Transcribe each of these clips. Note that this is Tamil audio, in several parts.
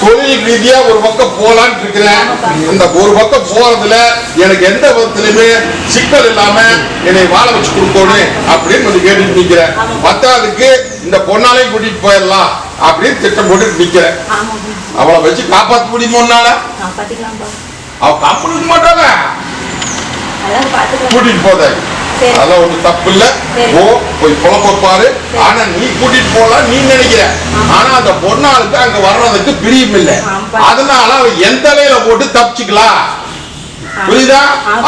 தொழில் ரீதியா ஒரு பக்கம் போலான்னு இருக்கிறேன். இந்த ஒரு பக்கம் போறதுல எனக்கு எந்த விதத்திலுமே சிக்கல் இல்லாம என்னை வாழ வச்சு கொடுக்கணும் அப்படின்னு வந்து கேட்டுட்டு நிக்கிறேன். பத்தாவதுக்கு இந்த பொண்ணாலையும் கூட்டிட்டு போயிடலாம் அப்படின்னு திட்டம் போட்டு நிக்கிறேன். அவளை வச்சு காப்பாற்ற முடியுமோனால அவ காப்பாற்ற மாட்டாங்க. கூட்டிட்டு போதாய் அதெல்லாம் ஒண்ணு தப்பு இல்ல. போய் குழப்ப பாரு. ஆனா நீ கூட்டிட்டு போலாம் நீ நினைக்கிற. ஆனா அந்த பொண்ணாளுக்கு அங்க வர்றதுக்கு பிரியம் இல்லை. அதனால அவ எந்த தலையில போட்டு தப்பிச்சுக்கலாம். புரியுதா?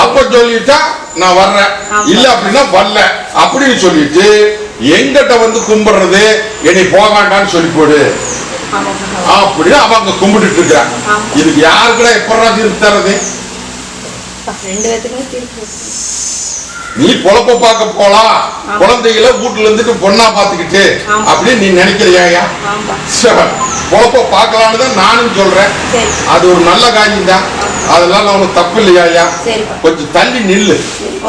அப்ப சொல்லிட்டா நான் வர்றேன், இல்ல அப்படின்னா வரல அப்படின்னு சொல்லிட்டு எங்கிட்ட வந்து கும்பிடுறது என்னை போக வேண்டாம்னு சொல்லி போடு அப்படின்னு அவங்க கும்பிட்டு இருக்கிறாங்க. இதுக்கு யாருக்குள்ள எப்படா தீர்ப்பு தர்றது? நீ பொழப்ப பார்க்க போலாம், குழந்தைகளை வீட்டுல இருந்துட்டு பொண்ணா பாத்துக்கிட்டு அப்படின்னு நீ நினைக்கிறியா? பொழப்ப பார்க்கலான்னு தான் நானும் சொல்றேன். அது ஒரு நல்ல காரியம் தான், அதெல்லாம் அவனுக்கு தப்பு இல்லையா? கொஞ்சம் தள்ளி நில்லு,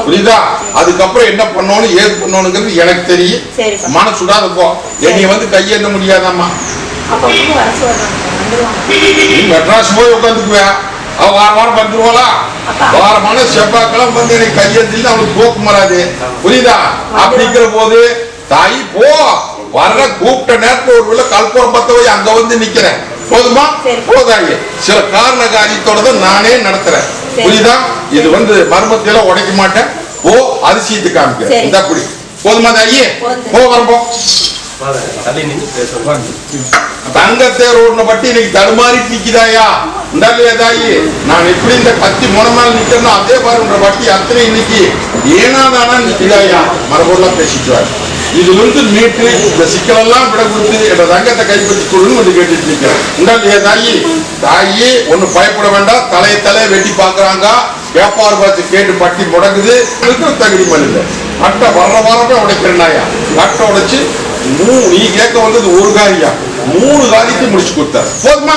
புரியுதா? அதுக்கப்புறம் என்ன பண்ணணும் ஏது பண்ணணுங்கிறது எனக்கு தெரியும். மனசு சுடாத போ. என்னைய வந்து கையெண்ண முடியாதாம்மா. நீ மெட்ராஸ் போய் உட்காந்துக்குவா, அவ வாரம் வந்துருவாளா? வாரமான செவ்வாய்க்கிழமை வந்து எனக்கு கையெழுத்துல அவனுக்கு தூக்கம் வராது, புரியுதா? அப்படிங்கிற போது தாய் போ, வர்ற கூப்பிட்ட நேரத்துல ஒரு வேளை கல்புரம் பத்த போய் அங்க வந்து நிக்கிறேன், போதுமா? போதாயே. சில காரண காரியத்தோட தான் நானே நடத்துறேன், புரியுதா? இது வந்து மர்மத்தில உடைக்க மாட்டேன். ஓ அதிசயத்து காமிக்கிறேன். இந்த அப்படி போதுமா தாயே? போ வரப்போ. தங்கத்தேர் ஓடுன பட்டி இன்னைக்கு தடுமாறிட்டு நிக்குதாயா? இந்தாலே தாயி, நான் எப்படி இந்த கத்தி முனமால நிக்கிறேனோ அதே பாருன்ற பட்டி அத்தனை இன்னைக்கு ஏனாதானா நிக்குதாயா? மரபொருளாம் பேசிக்குவார். இதுல இருந்து மீட்டு இந்த சிக்கலெல்லாம் விட கொடுத்து என்ற தங்கத்தை கைப்பற்றி கொடுன்னு வந்து கேட்டுட்டு நிக்கிறேன். இந்தாலே தாயி, தாயி ஒண்ணு பயப்பட வேண்டாம். தலையை வெட்டி பாக்குறாங்க, கேப்பாறு பார்த்து கேட்டு பட்டி முடங்குது. தகுதி மல்ல அட்டை வர்ற வாரமே உடைக்கிறேன்னாயா? அட்டை உடைச்சு நீ கேட்க வந்தது ஒரு காரியா, 3 காரியத்தை முடிச்சு கொடுத்தாரு, போதுமா?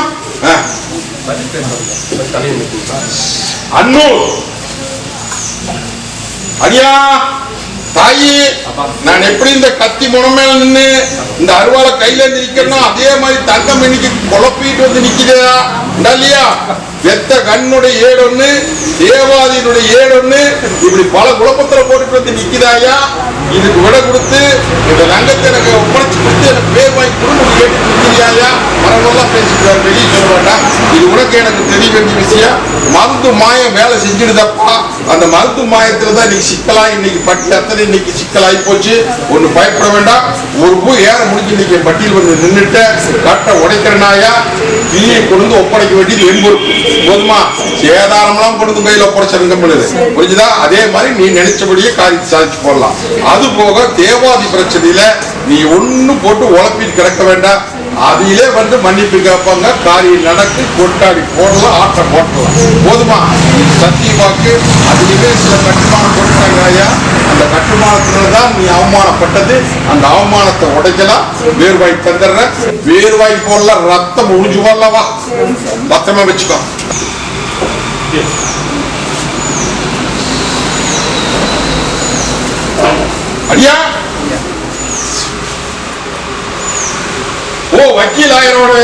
அன்னூர் அடியா தாயி, நான் எப்படி இந்த கத்தி முனமேல நின்று இந்த அருவாளை கையில இருந்து நிக்கணும் அதே மாதிரி தங்கம் இன்னைக்கு குழப்பிட்டு வந்து நிக்கிறா இல்லையா? வெத்த கண்ணுடைய ஏடொன்னு, தேவாதியினுடைய ஏடொன்னு, இப்படி பல குழப்பத்துல போட்டுட்டு வந்து நிக்கிறாயா? இதுக்கு விட கொடுத்து இந்த தங்கத்தை எனக்கு ஒப்படைச்சு கொடுத்து எனக்கு பேர் வாங்கி கொடுத்து கேட்டு நிற்கிறாயா? மரபெல்லாம் பேசிக்கிறார், வெளியே சொல்ல வேண்டாம். இது உனக்கு எனக்கு தெரிய வேண்டிய விஷயம். மருந்து மாயம் வேலை செஞ்சுடுதப்பா. அந்த மருந்து மாயத்துல தான் இன்னைக்கு சிக்கலா, இன்னைக்கு பட்டி அத்தனை இன்னைக்கு சிக்கலாகி போச்சு. ஒண்ணு பயப்பட வேண்டாம். ஒரு பூ ஏற முடிஞ்சு இன்னைக்கு பட்டியல் வந்து நின்றுட்ட கட்டை உடைக்கிறனாயா? கிளியை கொண்டு ஒப்படைக்க வேண்டியது என் பொறுப்பு, போதுமா? சேதாரம்லாம் கொண்டு கையில ஒப்படைச்சிருங்க பண்ணுது, புரிஞ்சுதா? அதே மாதிரி நீ நினைச்சபடியே காரியத்தை சாதிச்சு போடலாம். அது போக தேவாதி பிரச்சனையில நீ ஒண்ணு போட்டு உழப்பிட்டு கிடக்க வேண்டாம். அதிலே வந்து மன்னிப்பு கேட்பாங்க, காரியம் நடக்கு, கொண்டாடி போடலாம், ஆட்டம் போட்டலாம், போதுமா? இது சத்திய வாக்கு. அதுலயுமே சில கட்டுமானம் போட்டுட்டாங்க ஐயா. அந்த கட்டுமானத்துலதான் நீ அவமானப்பட்டது. அந்த அவமானத்தை உடைக்கலாம். வேர்வாய் தந்துடுற, வேர்வாய் போடலாம், ரத்தம் உழிஞ்சு போடலவா, பத்திரமா வச்சுக்கோ. ஐயா ஓ வக்கீல் ஆயிரோடு,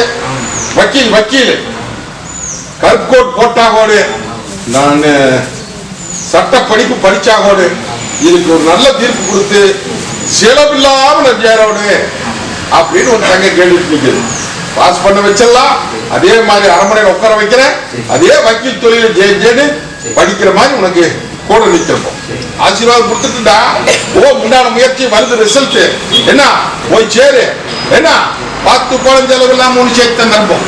வக்கீல் கற்கோட் போட்டாகோடு, நான் சட்ட படிப்பு படிச்சாகோடு, இதுக்கு ஒரு நல்ல தீர்ப்பு கொடுத்து செலவில்லாம நஞ்சாரோடு அப்படின்னு ஒரு தங்க கேள்வி நிற்குது. பாஸ் பண்ண வச்சிடலாம். அதே மாதிரி அரண்மனையில் உட்கார வைக்கிறேன். அதே வக்கீல் தொழில ஜெயிச்சேன்னு படிக்கிற மாதிரி உனக்கு கூட நிற்கிறோம். ஆசீர்வாதம் கொடுத்துட்டுடா. ஓ முன்னாடி முயற்சி வருது, ரிசல்ட் என்ன போய் சேரு. என்ன 10 குழந்தை செலவு இல்லாம 3 சேர்த்து தந்துருப்போம்.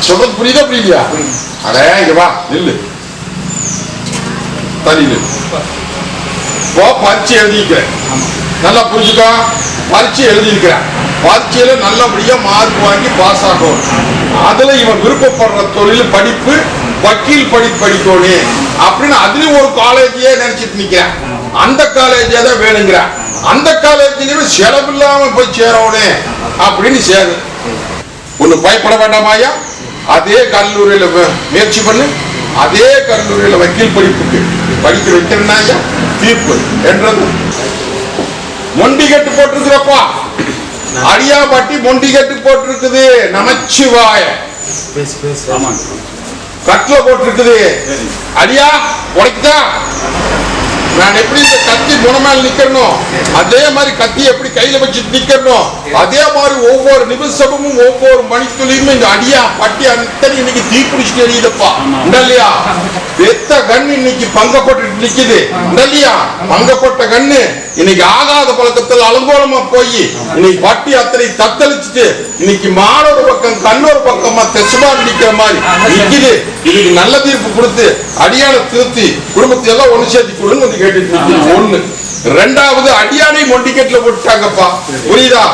சொல்றது புரியுதா? புரியலையா? அடே இங்க வா, நில்லு, தனி நில்லு. பரீட்சை எழுதிக்கிறேன், நல்லா புரிஞ்சுக்கோ. பரீட்சை எழுதியிருக்கிறேன், பரீட்சையில நல்லபடியா மார்க் வாங்கி பாஸ் ஆகும். அதுல இவன் விருப்பப்படுற தொழில் படிப்பு வக்கீல் படிக்கணும் அப்படின்னு அதுலயும் ஒரு காலேஜையே நினைச்சிட்டு நிக்கிறேன். அந்த காலேஜே தான் வேணுங்கிறேன். அந்த காலேஜ்ல செலவு இல்லாம போய் சேரணும் அப்படின்னு சேரு. ஒண்ணு பயப்பட வேண்டாமாயா? அதே கல்லூரியில முயற்சி பண்ணு. அதே கல்லூரியில வக்கீல் படிப்புக்கு படிக்க வைக்கிறேன்னாயா தீர்ப்பு என்றது மொண்டி கட்டு போட்டிருக்கிறப்பா. அடியா பட்டி மொண்டி கட்டு போட்டிருக்குது. நமச்சிவாய கட்டில போட்டுருக்குது. அடியா உடைக்குதா? நான் எப்படி இந்த கத்தி முனமேல் நிக்கணும், அதே மாதிரி கத்தி எப்படி கையில வச்சு நிக்கணும், அதே மாதிரி ஒவ்வொரு நிமிஷமும் ஒவ்வொரு மணித்துளியும் இந்த அடியா பட்டி அத்தனை இன்னைக்கு தீப்பிடிச்சுட்டு எரியுதப்பா. இல்லையா? வெத்த கண்ணு இன்னைக்கு பங்கப்பட்டு நிக்குது. இல்லையா? பங்கப்பட்ட கண்ணு இன்னைக்கு ஆகாத பழக்கத்தில் அலங்கோலமா போய் இன்னைக்கு பட்டி அத்தனை தத்தளிச்சுட்டு இன்னைக்கு மானொரு பக்கம் கண்ணொரு பக்கமா தெசுமா நிக்கிற மாதிரி நிக்குது. இதுக்கு நல்ல தீர்ப்பு கொடுத்து அடியான திருத்தி குடும்பத்தை எல்லாம் ஒண்ணு சேர்த்து கொடுன்னு வந்து கேட்டு ஒண்ணு. ரெண்டாவது அடியானை மொண்டிக்கெட்ல போட்டுட்டாங்கப்பா. புரியுதா?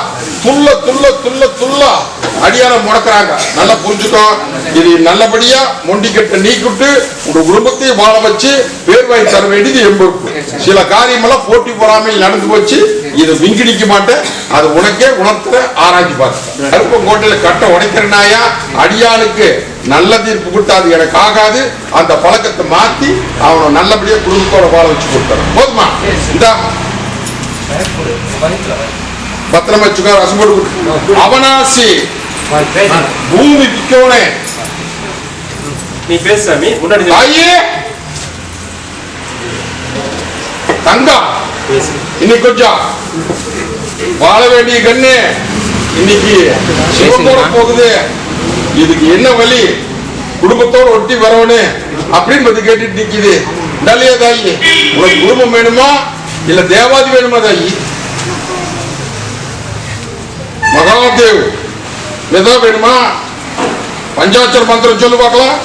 துள்ள துள்ள துள்ள துள்ள அடியான முடக்கிறாங்க. நல்லா புரிஞ்சுக்கோ. இது நல்லபடியா மொண்டிக்கெட்டை நீக்கிட்டு உங்க குடும்பத்தை வாழ வச்சு பேர் வாங்கி தர வேண்டியது எம்பொறுப்பு. சில காரியமெல்லாம் போட்டி பொறாமையில் நடந்து போச்சு. இது விங்கிடிக்க மாட்டேன். அது உனக்கே உணர்த்துற ஆராய்ச்சி பார்த்து கருப்பங்கோட்டையில கட்ட உடைக்கிறனாயா அடியானுக்கு நல்ல தீர்ப்பு கொடுத்தா அது எனக்கு ஆகாது. அந்த பழக்கத்தை மாத்தி அவனை நல்லபடியா குடும்பத்தோட வாழ வச்சு கொடுத்தாரு. போதுமா? இந்த பத்திரம் வச்சுக்கோ. ரசம் போட்டு அவனாசி பூமி விற்கவனே நீ பேசாமி முன்னாடி தங்கம் இன்னைக்கு கொஞ்சம் வாழ வேண்டிய கண்ணு இன்னைக்கு சிவப்போட போகுது. இதுக்கு என்ன வழி? குடும்பத்தோட ஒட்டி வரவனு அப்படின்னு கேட்டுட்டு நிக்குது. நல்லையா தாயி? உனக்கு குடும்பம் வேணுமா இல்ல தேவாதி வேணுமா தாயி? மகாதேவ் எதா வேணுமா? பஞ்சாட்சர மந்திரம் சொல்லு பார்க்கலாம்.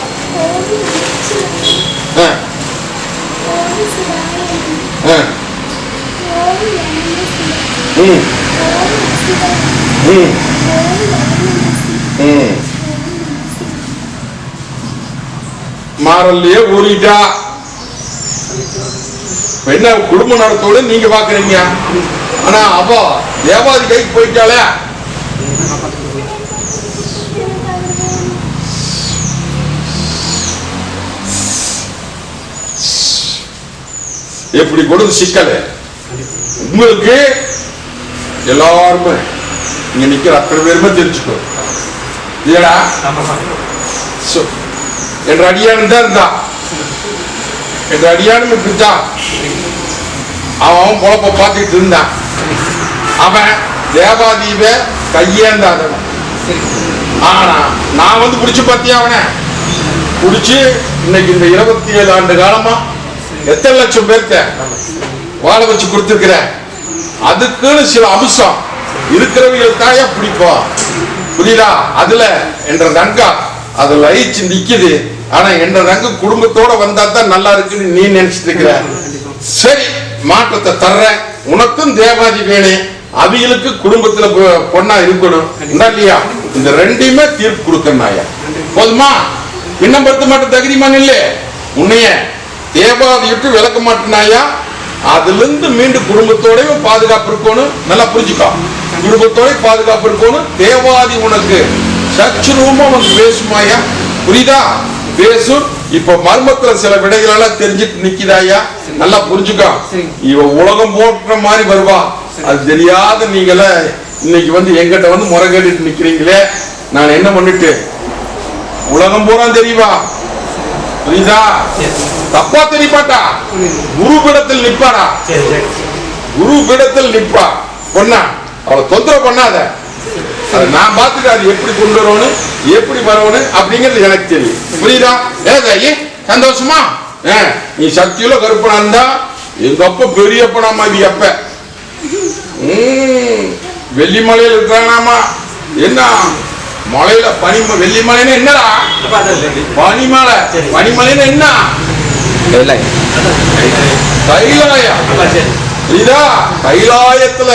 மாறல்லையே ஊறிட்டா என்ன குடும்ப நடத்தோடு நீங்க பாக்குறீங்க. ஆனா அப்போ தேவாதி கைக்கு போயிட்டாலே எப்படி கொடுத்து சிக்கல உங்களுக்கு எல்லாருமே இங்க நிக்கிற அத்தனை பேருமே தெரிஞ்சுக்கோ. இல்லடா என்ற அடியானு தான் இருந்தான். என்ற அடியானு இப்படித்தான் அவன் பொழப்ப பார்த்துட்டு இருந்தான். அவன் தேவாதீப கையேந்தாதவன். ஆனா நான் வந்து பிடிச்சு பார்த்தியா அவனை பிடிச்சு இன்னைக்கு இந்த 27 ஆண்டு காலமா எத்தனை லட்சம் பேர்த்த வாழ வச்சு கொடுத்திருக்கிற. அதுக்குன்னு சில அம்சம் இருக்கிறவங்களுக்காக பிடிப்போம். புரியுதா? அதுல என்ற ரங்கா அதுல லயிச்சு நிக்குது. ஆனா என்ற ரங்க குடும்பத்தோட வந்தா தான் நல்லா இருக்குன்னு நீ நினைச்சிட்டு இருக்கிற. சரி, மாற்றத்தை தர்ற. உனக்கும் தேவாதி வேணும், அவிகளுக்கு குடும்பத்துல பொண்ணா இருக்கணும். இல்லையா? இந்த ரெண்டையுமே தீர்ப்பு கொடுக்கணும். போதுமா? இன்னும் 10 மாட்டம் தகுதிமான் இல்ல உன்னைய தேவாதிட்டு விளக்க மாட்டேனாயா. அதுல இருந்து மீண்டும் குடும்பத்தோடய பாதுகாப்பு இருக்கணும். நல்லா புரிஞ்சுக்கோ. குடும்பத்தோட பாதுகாப்பு இருக்கணும். தேவாதி உனக்கு சச்சுரூபமா வந்து பேசுமாயா. புரியுதா? பேசும். இப்ப மர்மத்துல சில விடைகள் எல்லாம் தெரிஞ்சிட்டு நிக்குதாயா. நல்லா புரிஞ்சுக்கோ. இவ உலகம் போட்டுற மாதிரி வருவா. அது தெரியாத நீங்கள இன்னைக்கு வந்து எங்கிட்ட வந்து முறை கேட்டுட்டு நிக்கிறீங்களே. நான் என்ன பண்ணிட்டு உலகம் பூரா தெரியுவா. புரியுதா? தப்பா தெரியமாட்டா. குரு பீடத்தில் நிப்பாடா. குரு பீடத்தில் நிப்பா. பொண்ணா அவளை தொந்தரவு பண்ணாத. நான் பார்த்துட்டு அது எப்படி கொண்டு வரணும் எப்படி வரணும் அப்படிங்கிறது எனக்கு தெரியும். புரியுதா? ஏதாயி சந்தோஷமா? நீ சக்தியுள்ள கருப்பனா இருந்தா எங்க அப்ப பெரியப்பனா மாதிரி அப்ப வெள்ளிமலையில் இருக்கிறானாமா. என்ன மலையில பனிமலை வெள்ளிமலைன்னு என்னடா? பனிமலை. பனிமலைன்னு என்ன? கைலாயா. இதா கைலாயத்துல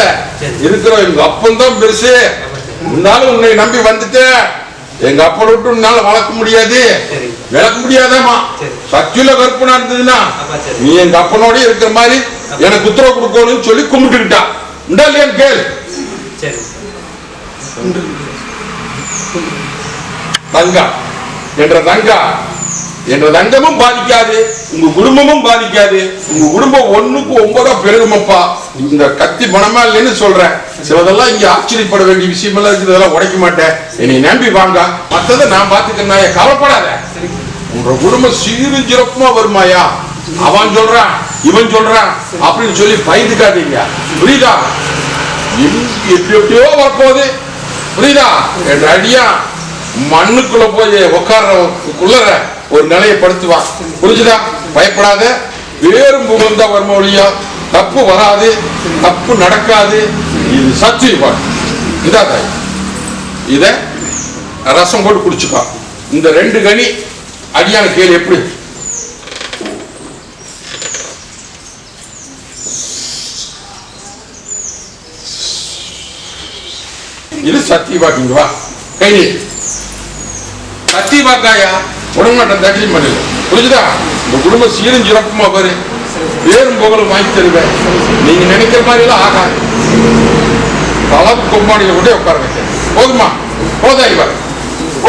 இருக்கிற எங்க அப்பந்தான் பெருசு. உன்னாலும் உன்னை நம்பி வந்துட்டு எங்க அப்பனை விட்டு உன்னால வளர்க்க முடியாது, விளக்க முடியாதாமா. சக்தியுள்ள கற்பனா இருந்ததுன்னா நீ எங்க அப்பனோட இருக்கிற மாதிரி எனக்கு உத்தரவு கொடுக்கணும்னு சொல்லி கும்பிட்டுக்கிட்டா. உண்டா இல்லையான்னு கேள். தங்கா என்ற தங்கா என்ற தங்கமும் பாதிக்காது, உங்க குடும்பமும் பாதிக்காது. உங்க குடும்பம் 1க்கு 9 பெருகுமப்பா. இந்த கத்தி பணமா இல்லைன்னு சொல்றேன். சிலதெல்லாம் இங்க ஆச்சரியப்பட வேண்டிய விஷயம் எல்லாம் இருக்குது, அதெல்லாம் உடைக்க மாட்டேன். என்னை நம்பி வாங்க, மத்ததை நான் பாத்துக்கிறேன், கவலைப்படாத. உங்க குடும்பம் சீரும் சிறப்புமா வருமாயா. அவன் சொல்றான் இவன் சொல்றான் அப்படின்னு சொல்லி பயந்துக்காதீங்க, புரியுதா? எப்படியோ வரப்போகுது, புரியுதா? என்ற அடியா மண்ணுக்குள்ள போய் உட்கார்றக்குள்ள ஒரு நிலையை படுத்துவான், புரிஞ்சுதா? பயப்படாத. வேறும் புகழ்ந்தா வரும ஒழியா தப்பு வராது, தப்பு நடக்காது. இது சத்தியம். இதா தாய், இத ரசம் போட்டு குடிச்சுக்கா. இந்த 2 கனி அடியான கேள்வி எப்படி? இது சத்தியவாக்கு. வா கை நீட்டு. சத்தியவாக்காயா உடம்புமாட்டம் தகுதி பண்ணல, புரிஞ்சுதா? இந்த குடும்ப சீரும் சிறப்புமா பாரு, வேறும் புகழும் வாங்கி தருவேன். நீங்க நினைக்கிற மாதிரி எல்லாம் ஆகாது. தளவு கொம்பாடியில கூட உட்கார வைக்க போதுமா? போதா இவர்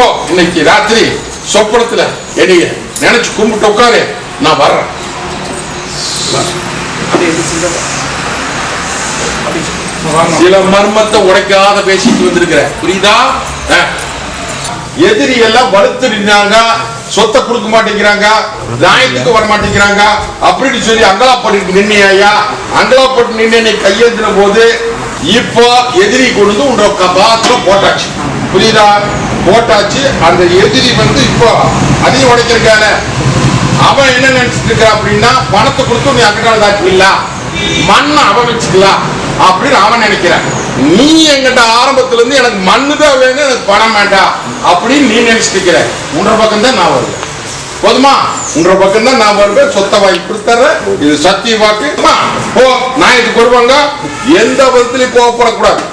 ஓ. இன்னைக்கு ராத்திரி சொப்பனத்துல என்னைய நினைச்சு கும்பிட்டு உட்காரு, நான் வர்றேன். சில மர்மத்தை உடைக்காத பேசிட்டு வந்திருக்கிற, புரியுதா? எதிரி எல்லாம் வலுத்து நின்னாங்க, சொத்தை கொடுக்க மாட்டேங்கிறாங்க, நியாயத்துக்கு வர மாட்டேங்கிறாங்க அப்படின்னு சொல்லி அங்கலாப்பட்டு நின்னையா. அங்கலாப்பட்டு நின்று கையெழுத்தின போது இப்போ எதிரி கொண்டு உன்ற பாத்திரம் போட்டாச்சு, புரியுதா? போட்டாச்சு. அந்த எதிரி இப்போ அதையும் உடைக்கிறக்கான அவன் என்ன நினைச்சிட்டு இருக்கா அப்படின்னா, பணத்தை கொடுத்து நீ அக்கட்டால தாக்கிடலாம், மண்ணை அவன் வச்சுக்கலாம் அப்படின்னு அவன் நினைக்கிறான். நீ எங்கிட்ட ஆரம்பத்துல இருந்து எனக்கு மண்ணு தான் வேணும், எனக்கு பணம் வேண்டாம் அப்படின்னு நீ நினைச்சிட்டு இருக்கிற. உன்ற பக்கம் தான் நான் வருவேன், போதுமா? உன்ற பக்கம் தான் நான் வருவேன். சொத்தை வாங்கி கொடுத்துற. இது சத்திய வாக்கு. போ, நான் இதுக்கு வருவாங்க. எந்த விதத்திலையும் கோவப்படக்கூடாது.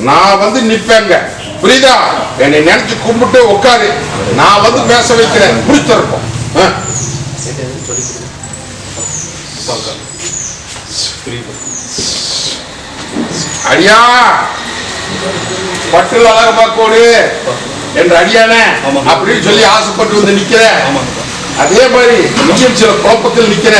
நான் நிப்பேங்க, புரியுதா? என்னை நினைச்சு கும்பிட்டு உட்காரு, நான் பேச வைக்கிறேன். புரிச்சிருப்போம். அடியா பட்டுல அழகமா கோடு என்ற அடியான அப்படின்னு சொல்லி ஆசைப்பட்டு வந்து நிக்கிற. அதே மாதிரி நிச்சயம் சில குழப்பத்தில் நிக்கிற.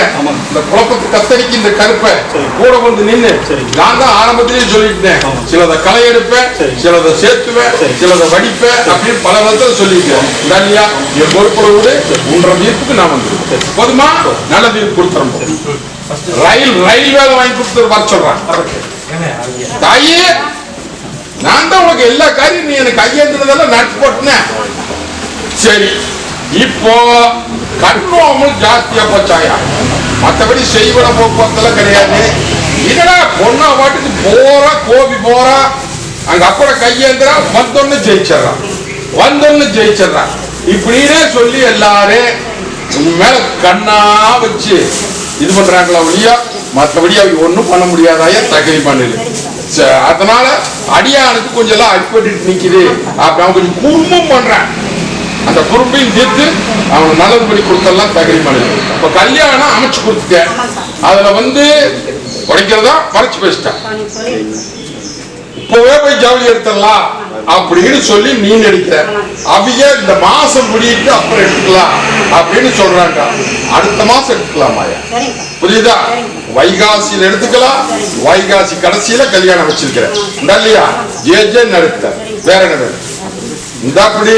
இந்த குழப்பத்தை கத்தரிக்கு இந்த கருப்பை கூட வந்து நின்று நான் தான் ஆரம்பத்திலேயே சொல்லிட்டேன். சிலதை களை எடுப்பேன், சிலதை சேர்த்துவேன், சிலதை வடிப்பேன் அப்படின்னு பல விதத்தில் சொல்லியிருக்கேன். இல்லையா? என் பொறுப்போடு உன்ற தீர்ப்புக்கு நான் வந்துருக்கேன். போதுமா? நல்ல தீர்ப்பு கொடுத்துறோம். ரயில் வேலை வாங்கி கொடுத்து வர சொல்றான். தாயே, நான் தான் உனக்கு எல்லா காரியம் நீ எனக்கு கையேந்ததெல்லாம் நட்டு போட்டேன். சரி, இப்போ கண்ணோமும் ஜாஸ்தியா போச்சாயா. மற்றபடி செய்வன போக்குவரத்தெல்லாம் கிடையாது. இதடா பொண்ணா பாட்டுக்கு போறா, கோபி போறா, அங்க அப்பட கையேந்திரா, வந்தொன்னு ஜெயிச்சிடறான். இப்படின்னே சொல்லி எல்லாரும் மேல கண்ணா வச்சு இது பண்றாங்களா ஒழியா மற்றபடி அவங்க ஒன்றும் பண்ண முடியாதாயா, தகுதி பண்ணல. அதனால அடியானுக்கு கொஞ்சம் எல்லாம் அடிப்பட்டு நிக்குது. அவன் கொஞ்சம் குறும்பும் பண்றான். அந்த குறும்பையும் தீர்த்து அவன் நல்லது பண்ணி கொடுத்தெல்லாம் தகுதி பண்ணல. இப்ப கல்யாணம் அமைச்சு கொடுத்துட்டேன். அதுல உடைக்கிறதா மறைச்சு பேசிட்டான். இப்பவே போய் ஜவுளி எடுத்துடலாம் அப்படின்னு சொல்லி நீ நடிக்கிற. அவங்க இந்த மாசம் முடியிட்டு அப்புறம் எடுத்துக்கலாம் அப்படின்னு சொல்றாங்க. அடுத்த மாசம் எடுத்துக்கலாமாயா, புரியுதா? வைகாசியில் எடுத்துக்கலாம். வைகாசி கடைசியில கல்யாணம் வச்சிருக்கிற இல்லையா? ஜே நடத்த வேற நடு இந்த அப்படி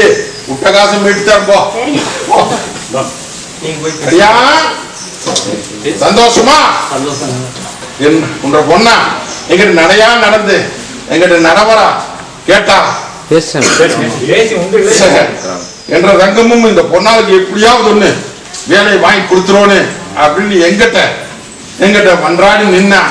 உட்டகாசம் எடுத்தான். போ சந்தோஷமா? உன்ற பொண்ணா எங்கிட்ட நடையா நடந்து எங்கிட்ட நடவரா கேட்டா என்ற ரங்கமும் இந்த பொண்ணாளுக்கு எப்படியாவது ஒண்ணு வேலையை வாங்கி கொடுத்துருவோன்னு அப்படின்னு எங்கிட்ட மன்றாடி நின்னா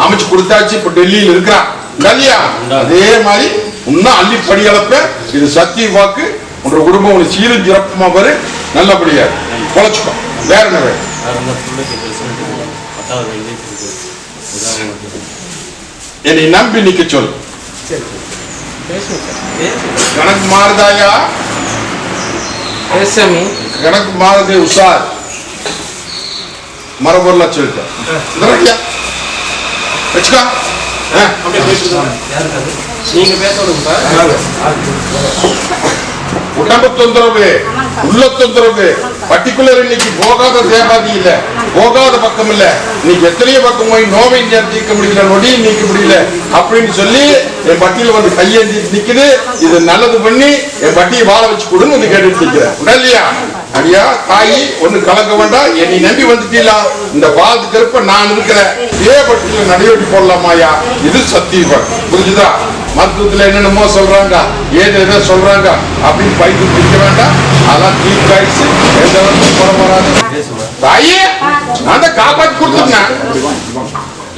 அமைச்சு கொடுத்தாச்சு. இப்ப டெல்லியில் இருக்கிறான் இல்லையா? அதே மாதிரி இன்னும் அள்ளி படி அளப்ப. இது சத்திய வாக்கு. உன்ற குடும்பம் உனக்கு சீரும் சிறப்புமா வரு, நல்லபடியா பொழைச்சுக்கோ. வேற என்ன வேணும்? என்னை நம்பி நிக்க சொல்லு. கணக்கு மாறுதாயா? கணக்கு மாறுது. உஷார் மரபொருளா சொல்லிட்டேன். வச்சுக்கா. உடம்பு தொந்தரவு, உள்ள தொந்தரவு, பர்டிகுலர் இன்னைக்கு போகாத தேவாதி இல்ல, போகாத பக்கம் இல்ல, இன்னைக்கு எத்தனையோ பக்கம் போய் நோவை தீர்க்க முடியல, நொடி நீக்க முடியல அப்படின்னு சொல்லி என் பட்டியல வந்து கையேந்தி நிக்குது. இது நல்லது பண்ணி என் பட்டியை வாழ வச்சு கொடுன்னு வந்து கேட்டுட்டு நிக்கிறேன் இல்லையா? அடியா தாயி ஒண்ணு கலக்க வேண்டாம், என்னை நம்பி வந்துட்டீங்களா? இந்த பாலத்துக்கு இருப்ப நான் இருக்கிறேன், இதே பட்டியல நடைவெட்டி போடலாமாயா? இது சத்தியம். புரிஞ்சுதா? மருத்துவத்துல என்னென்னமோ சொல்றாங்க, ஏதோ சொல்றாங்க அப்படின்னு பைக்கு பிடிக்க வேண்டாம். அதெல்லாம் தீர்க்காயிடுச்சு, எந்த வருஷம் போட வராது. தாயே நான் தான் காப்பாற்றி கொடுத்துருந்தேன்,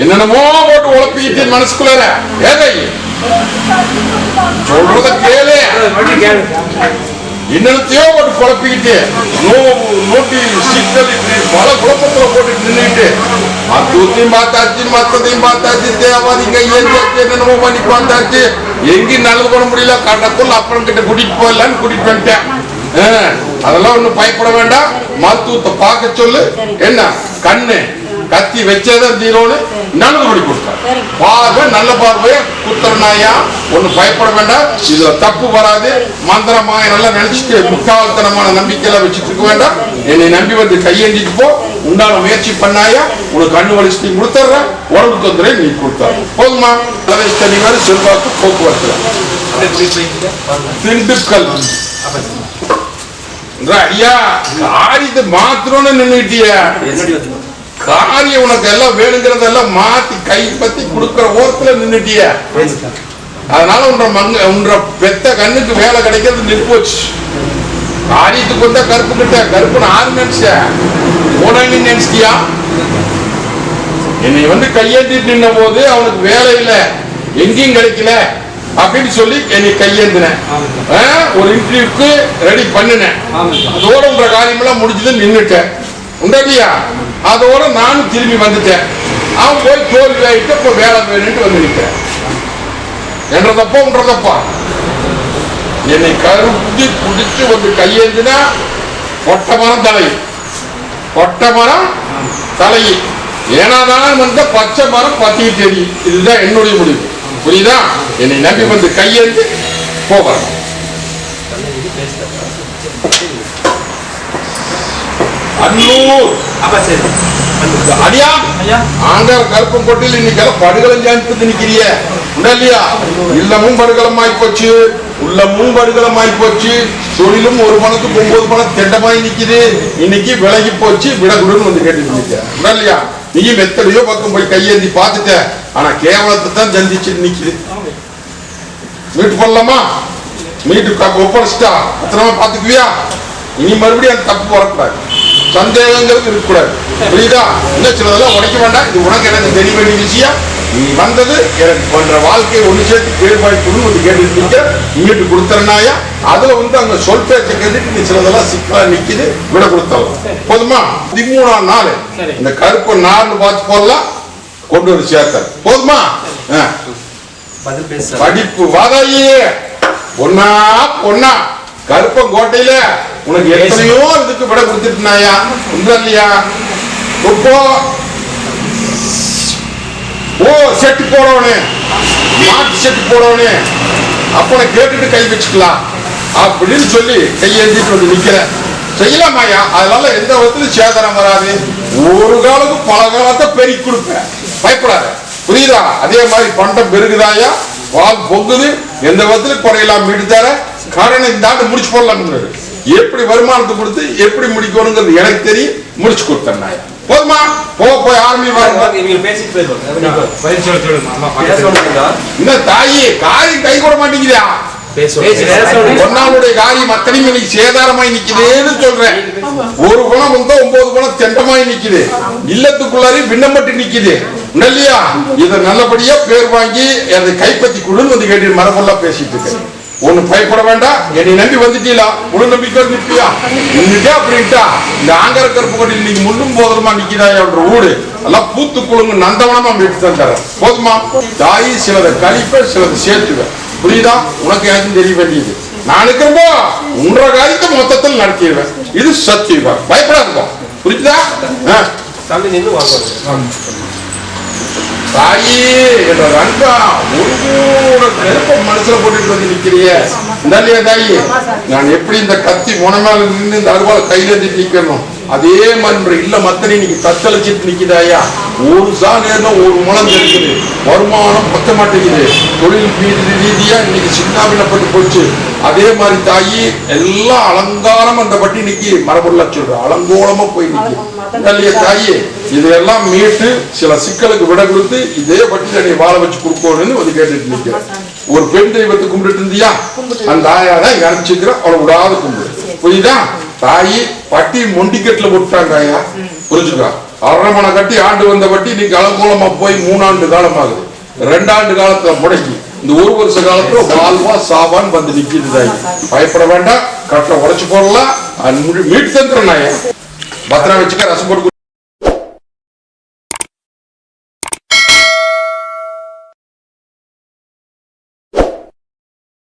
என்னென்னமோ போட்டு உழப்பிக்கிட்டு மனசுக்குள்ள ஏதை சொல்றத கேளு. என்னத்தையோ போட்டு குழப்பிக்கிட்டு நோட்டி சிக்கல் பல குழப்பத்துல போட்டு நின்றுட்டு மருத்துவத்தையும் பார்த்தாச்சு, மத்ததையும் பார்த்தாச்சு, தேவாதிங்க என்னென்னமோ பண்ணி பார்த்தாச்சு, எங்கேயும் நல்லது பண்ண முடியல. கடக்குள்ள அப்புறம் கிட்ட கூட்டிட்டு போயிடலான்னு கூட்டிட்டு வந்துட்டேன். அதெல்லாம் ஒண்ணும் பயப்பட வேண்டாம், மருத்துவத்தை பார்க்க சொல்லு. என்ன கண்ணு கத்தி வச்சதான் தீரோன்னு நல்லது படி கொடுத்தார். பார்வை நல்ல பார்வைய குத்துறனாயா, ஒண்ணு பயப்பட வேண்டாம், இதுல தப்பு வராது. மந்திரமாய நல்லா நினைச்சிட்டு முக்காவத்தனமான நம்பிக்கையில வச்சுட்டு இருக்க வேண்டாம். என்னை நம்பி வந்து கையேந்திட்டு போ, உண்டான முயற்சி பண்ணாயா, உனக்கு கண்ணு வலிச்சு நீ கொடுத்துற, உடம்பு தொந்தரை நீ கொடுத்தாரு. போதுமா? தனிவாறு செல்வாக்கு போக்குவரத்து திண்டுக்கல் ஐயா ஆடித்து மாத்திரம்னு நின்றுட்டிய காரியம் உனக்கு எல்லாம் வேணுங்கிறதெல்லாம் மாத்தி கை பத்தி கொடுக்கிற ஓரத்துல நின்னுட்டிய. அதனால உன்ற பெத்த கண்ணுக்கு வேலை கிடைக்கிறது நிற்போச்சு. காரியத்துக்கு வந்தா கருப்பு கிட்ட கருப்புன்னு ஆறு நினைச்ச உடனே நினைச்சிட்டியா? என்னை வந்து கையேந்திட்டு நின்ன போது அவனுக்கு வேலை இல்லை, எங்கேயும் கிடைக்கல அப்படின்னு சொல்லி என்னை கையேந்தினேன். ஒரு இன்டர்வியூக்கு ரெடி பண்ணினேன். அதோட உன்ற காரியம் எல்லாம் முடிஞ்சது நின்றுட்டேன் உண்டா? அதோட நானும் திரும்பி வந்துட்டேன். அவன் போய் தோல்வி ஆயிட்டு இப்ப வேலை வேணும்னு வந்து நிற்கிறேன். என்றதப்பா உன்றதப்பா என்னை கருத்தி பிடிச்சு வந்து கையேந்தினா பொட்ட மரம் தலை, பொட்ட மரம் தலை ஏனாதான் வந்த பச்சை மரம் பத்திக்கிட்டு தெரியும். இதுதான் என்னுடைய முடிவு. புரியுதா? என்னை நம்பி வந்து கையேந்து போவாங்க. அன்னூர் அடியா ஆண்டார் கருப்பம் கொட்டில் இன்னைக்கு படுகளம் ஜானித்து நிக்கிறிய இல்லையா? இல்லமும் படுகளமாய் போச்சு, உள்ளமும் படுகளமாய் போச்சு, தொழிலும் ஒரு பணத்துக்கு 9 பணம் திட்டமாய் நிக்குது. இன்னைக்கு விலகி போச்சு, விடகுடுன்னு வந்து கேட்டு இல்லையா? நீயும் எத்தனையோ பக்கம் போய் கையேந்தி பார்த்துட்ட, ஆனா கேவலத்தை தான் சந்திச்சு நிக்குது. மீட்டு போடலாமா? மீட்டு ஒப்படைச்சிட்டா அத்தனமா பாத்துக்குவியா? இனி மறுபடியும் அந்த தப்பு வரக்கூடாது, சந்தேகங்களுக்கு இருக்கக்கூடாது. புரியுதா? இன்னும் சிலதெல்லாம் உடைக்க வேண்டாம். இது உனக்கு எனக்கு தெரிய வேண்டிய விஷயம். நீ வந்தது எனக்கு பண்ற வாழ்க்கையை ஒண்ணு சேர்த்து பேர்வாய்க்குன்னு வந்து கேட்டு மீட்டு கொடுத்துறனாயா? அதுல வந்து அங்க சொல் பேச்சை கேட்டுட்டு நீ சிலதெல்லாம் சிக்கலா நிக்குது, விட கொடுத்தலாம். போதுமா? 13ஆம் நாள் இந்த கருப்பு நாள்னு பார்த்து போடலாம், கொண்டு வந்து சேர்த்த போதுமா? படிப்பு வாதாயே பொண்ணா பொண்ணா கருப்பங்கோட்டையில உனக்கு எத்தனையோ இதுக்கு விட கொடுத்துட்டுனாயா இல்லையா? இப்போ ஓ செட்டு போடவனே, மாட்டு செட்டு போடவனே, அப்பனை கேட்டுட்டு கை வச்சுக்கலாம் அப்படின்னு சொல்லி கையெழுந்திட்டு வந்து நிக்கிறேன். செய்யலாமாயா? அதனால எந்த விதத்திலும் சேதனம் வராது. ஒரு காலத்துக்கு பல காலத்தை பெருக்கி கொடுப்பேன், பயப்படாத. புரியுதா? அதே மாதிரி பண்டம் பெருகுதாயா, பால் பொங்குது, எந்த விதத்திலும் குறையலாம் மீட்டு தர. காரணம் இந்த ஆண்டு முடிச்சு போடலாம். எப்படி வருமானத்தை கொடுத்து எப்படி முடிக்கணுங்கிறது எனக்கு தெரியும், முடிச்சு கொடுத்தேன். போதுமா? போய் ஆரம்பி இன்னும் தாயி காரியம் கை கூட மாட்டேங்குதா? பொன்னாளுடைய காரியம் அத்தனையும் இன்னைக்கு சேதாரமாய் நிக்குதுன்னு சொல்றேன். ஒரு குணம் வந்தா 9 குணம் தெண்டமாய் நிக்குது, இல்லத்துக்குள்ளாரி விண்ணப்பட்டு நிக்குது இல்லையா? இதை நல்லபடியா பேர் வாங்கி அதை கைப்பற்றி கொடுன்னு வந்து கேட்டு மரபொல்லா பேசிட்டு இருக்கேன். ஒண்ணு பயப்பட வேண்டாம், என்னை நம்பி வந்துட்டீங்களா? முழு நம்பிக்கை நிற்பியா? நின்றுட்டா அப்படின்ட்டா இந்த ஆங்கர கருப்பு கொட்டி இன்னைக்கு முள்ளும் போதமா நிக்கிறாய் என்ற ஊடு எல்லாம் பூத்து குழுங்கு நந்தவனமா மீட்டு தந்தார. போதுமா? தாயி சிலதை கழிப்ப சிலதை சேர்த்துவேன். புரியுதா? உனக்கு எனக்கு தெரிய வேண்டியது. நான் இருக்கிறப்போ உன்ற காரியத்தை மொத்தத்தில் நடத்திடுவேன். இது சத்தியம், பயப்படாதுப்பா. புரியுதா? தாயி என்ற ரங்கா ஒரு கூட நெருப்ப மனசுல போட்டுட்டு வந்து நிக்கிறிய இல்லையா தாயி? நான் எப்படி இந்த கத்தி முனமேல நின்று இந்த அருவாளை கையில ஏந்திட்டு நிக்கணும் அதே மாதிரி இல்ல மத்தனை இன்னைக்கு தத்தளிச்சிட்டு நிக்குதாயா? ஒரு சாணம் ஒரு முளம் இருக்குது, வருமானம் பத்த மாட்டேங்குது, தொழில் ரீதியா இன்னைக்கு சின்னாபின்னப்பட்டு போச்சு. அதே மாதிரி தாயி எல்லாம் அலங்காரம் அந்த பட்டி இன்னைக்கு மரபுள்ள சொல்ற அலங்கோலமா போய் நிக்கு இல்லையா தாயி? இதையெல்லாம் மீட்டு சில சிக்கலுக்கு விட கொடுத்து இதே பட்டியல நீ வாழ வச்சு கொடுக்கணும்னு வந்து கேட்டுட்டு நிக்கிற. ஒரு பெண் தெய்வத்தை கும்பிட்டு இருந்தியா? அந்த தாயாதான் இங்க அனுப்பிச்சுக்கிற, அவளை விடாத கும்பிடு. புரியுதா? தாயி பட்டி மொண்டிக்கட்டுல போட்டாங்க ஐயா, புரிஞ்சுக்கா? அரமனை கட்டி ஆண்டு வந்த பட்டி இன்னைக்கு அலங்கோலமா போய் 3 ஆண்டு காலம் ஆகுது. 2 ஆண்டு காலத்துல முடக்கி இந்த 1 வருஷ காலத்துல வாழ்வா சாவான்னு வந்து நிக்கிது தாயி. பயப்பட வேண்டாம், கட்டை உடைச்சு போடலாம், மீட்டு தந்துடுறேன். பத்திரம் வச்சுக்க, ரசம் போட்டு